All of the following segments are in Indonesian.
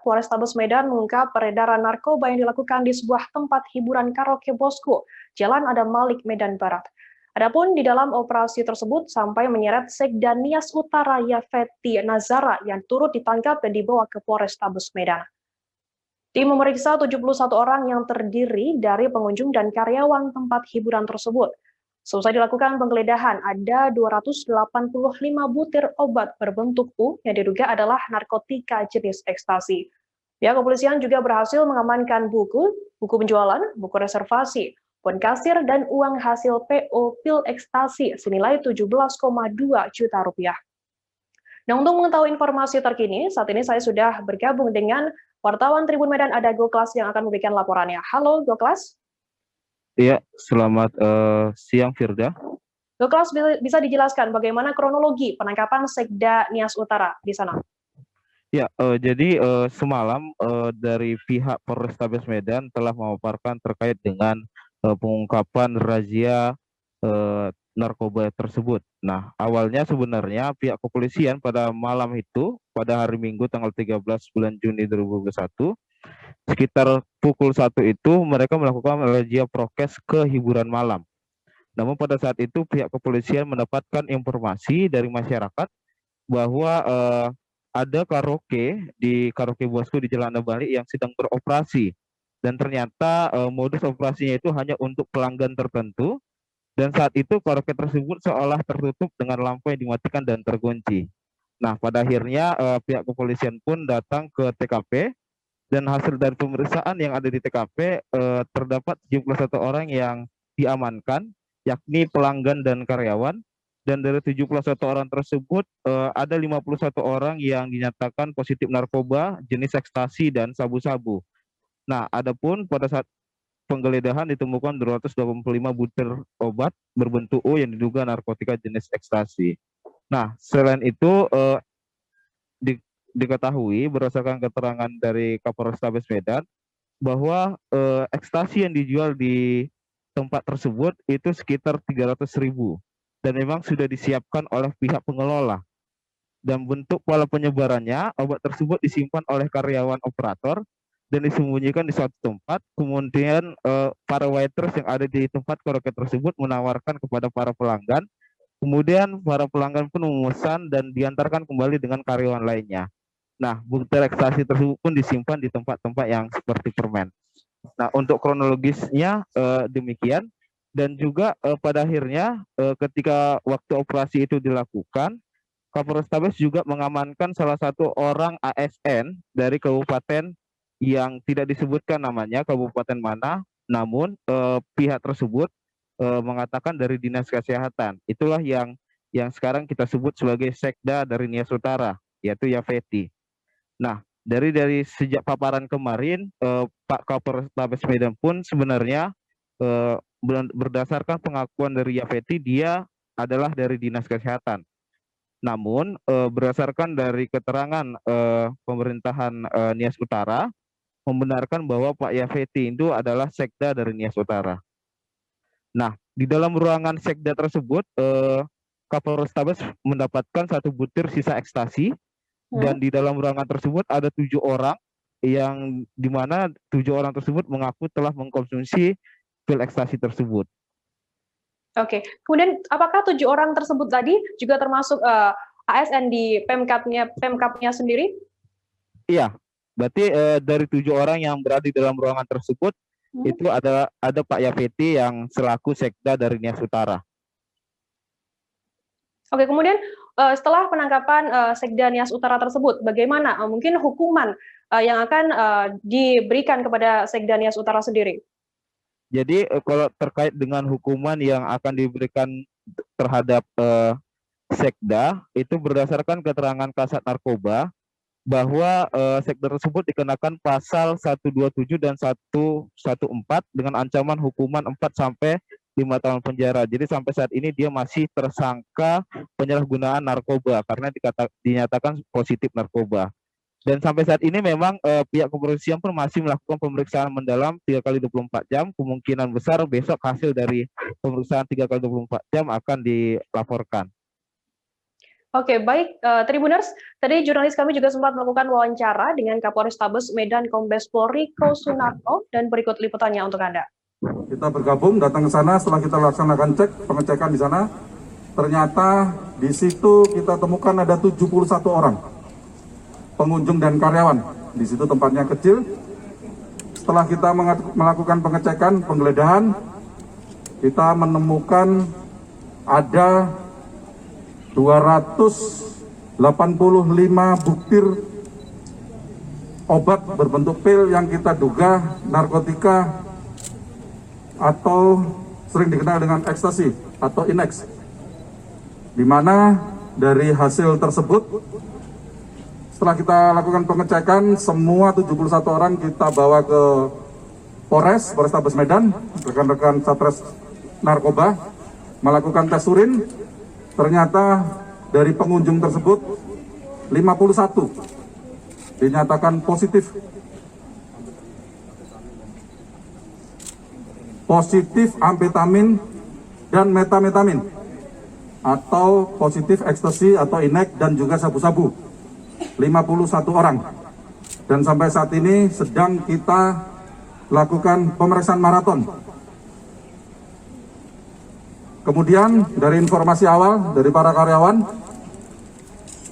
Polrestabes Medan mengungkap peredaran narkoba yang dilakukan di sebuah tempat hiburan karaoke Bosku, Jalan Adam Malik, Medan Barat. Adapun di dalam operasi tersebut sampai menyeret Sekda Nias Utara Yafeti Nazara yang turut ditangkap dan dibawa ke Polrestabes Medan. Tim memeriksa 71 orang yang terdiri dari pengunjung dan karyawan tempat hiburan tersebut. Selesai dilakukan penggeledahan, ada 285 butir obat berbentuk U yang diduga adalah narkotika jenis ekstasi. Pihak kepolisian juga berhasil mengamankan buku penjualan, buku reservasi, pon kasir, dan uang hasil PO pil ekstasi senilai 17,2 juta rupiah. Nah, untuk mengetahui informasi terkini, saat ini saya sudah bergabung dengan wartawan Tribun Medan, ada Goklas yang akan memberikan laporannya. Halo, Goklas. Iya, selamat siang Firda. Goklas, bisa dijelaskan bagaimana kronologi penangkapan Sekda Nias Utara di sana? Ya, jadi semalam dari pihak Polrestabes Medan telah memaparkan terkait dengan pengungkapan razia narkoba tersebut. Nah, awalnya sebenarnya pihak kepolisian pada malam itu, pada hari Minggu tanggal 13 bulan Juni 2021, sekitar pukul 1 itu mereka melakukan razia prokes ke hiburan malam. Namun pada saat itu pihak kepolisian mendapatkan informasi dari masyarakat bahwa ada karaoke di karaoke Bosku di Jalan Bali yang sedang beroperasi, dan ternyata modus operasinya itu hanya untuk pelanggan tertentu, dan saat itu karaoke tersebut seolah tertutup dengan lampu yang dimatikan dan terkunci. Nah, pada akhirnya pihak kepolisian pun datang ke TKP, dan hasil dari pemeriksaan yang ada di TKP terdapat 71 orang yang diamankan, yakni pelanggan dan karyawan. Dan dari 71 orang tersebut ada 51 orang yang dinyatakan positif narkoba jenis ekstasi dan sabu-sabu. Nah, adapun pada saat penggeledahan ditemukan 285 butir obat berbentuk U yang diduga narkotika jenis ekstasi. Nah, selain itu diketahui berdasarkan keterangan dari Kapolrestabes Medan bahwa ekstasi yang dijual di tempat tersebut itu sekitar 300.000, dan memang sudah disiapkan oleh pihak pengelola. Dan bentuk pola penyebarannya, obat tersebut disimpan oleh karyawan operator dan disembunyikan di suatu tempat. Kemudian para waiters yang ada di tempat karaoke tersebut menawarkan kepada para pelanggan. Kemudian para pelanggan pun memesan dan diantarkan kembali dengan karyawan lainnya. Nah, butir ekstasi tersebut pun disimpan di tempat-tempat yang seperti permen. Nah, untuk kronologisnya demikian, dan juga pada akhirnya ketika waktu operasi itu dilakukan, Kapolrestabes juga mengamankan salah satu orang ASN dari kabupaten yang tidak disebutkan namanya kabupaten mana, namun pihak tersebut mengatakan dari Dinas Kesehatan. Itulah yang sekarang kita sebut sebagai Sekda dari Nias Utara, yaitu Yafeti. Nah, dari sejak paparan kemarin, Pak Kapolrestabes Medan pun sebenarnya berdasarkan pengakuan dari Yafeti, dia adalah dari Dinas Kesehatan. Namun berdasarkan dari keterangan pemerintahan Nias Utara, membenarkan bahwa Pak Yafeti itu adalah Sekda dari Nias Utara. Nah, di dalam ruangan Sekda tersebut, Kapolrestabes mendapatkan 1 butir sisa ekstasi. Dan di dalam ruangan tersebut ada 7 orang, yang dimana 7 orang tersebut mengaku telah mengkonsumsi pil ekstasi tersebut. Oke, kemudian apakah 7 orang tersebut tadi juga termasuk ASN di Pemkapnya sendiri? Iya, berarti dari 7 orang yang berada di dalam ruangan tersebut, itu ada Pak Yafeti yang selaku Sekda dari Nias Utara. Oke, kemudian setelah penangkapan Sekda Nias Utara tersebut, bagaimana mungkin hukuman yang akan diberikan kepada Sekda Nias Utara sendiri? Jadi kalau terkait dengan hukuman yang akan diberikan terhadap Sekda, itu berdasarkan keterangan Kasat Narkoba bahwa Sekda tersebut dikenakan pasal 127 dan 114 dengan ancaman hukuman 4 sampai 5 tahun penjara. Jadi sampai saat ini dia masih tersangka penyalahgunaan narkoba karena dinyatakan positif narkoba. Dan sampai saat ini memang pihak kepolisian pun masih melakukan pemeriksaan mendalam 3 kali 24 jam. Kemungkinan besar besok hasil dari pemeriksaan 3 kali 24 jam akan dilaporkan. Oke, baik, Tribuners, tadi jurnalis kami juga sempat melakukan wawancara dengan Kapolrestabes Medan Kombes Pol Riko Sunarko, dan berikut liputannya untuk Anda. Kita bergabung, datang ke sana, setelah kita laksanakan pengecekan di sana, ternyata di situ kita temukan ada 71 orang pengunjung dan karyawan. Di situ tempatnya kecil. Setelah kita melakukan pengecekan, penggeledahan, kita menemukan ada 285 butir obat berbentuk pil yang kita duga narkotika atau sering dikenal dengan ekstasi atau inex, di mana dari hasil tersebut setelah kita lakukan pengecekan, semua 71 orang kita bawa ke Polrestabes Medan, rekan-rekan Satres Narkoba melakukan tes urin. Ternyata dari pengunjung tersebut 51 dinyatakan positif amfetamin dan metametamin atau positif ekstasi atau inek dan juga sabu-sabu, 51 orang. Dan sampai saat ini sedang kita lakukan pemeriksaan maraton. Kemudian dari informasi awal dari para karyawan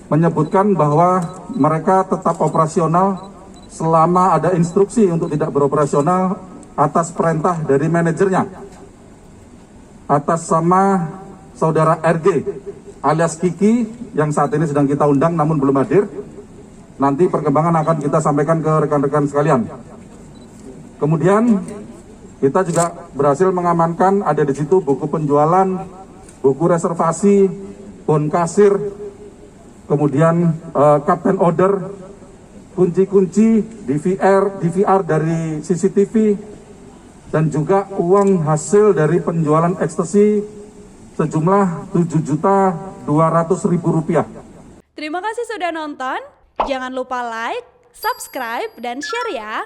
menyebutkan bahwa mereka tetap operasional selama ada instruksi untuk tidak beroperasional atas perintah dari manajernya, atas sama saudara RG alias Kiki yang saat ini sedang kita undang namun belum hadir. Nanti perkembangan akan kita sampaikan ke rekan-rekan sekalian. Kemudian kita juga berhasil mengamankan ada di situ buku penjualan, buku reservasi, bon kasir, kemudian captain order, kunci-kunci, DVR dari CCTV, dan juga uang hasil dari penjualan ekstasi sejumlah Rp7.200.000. Terima kasih sudah nonton. Jangan lupa like, subscribe, dan share ya.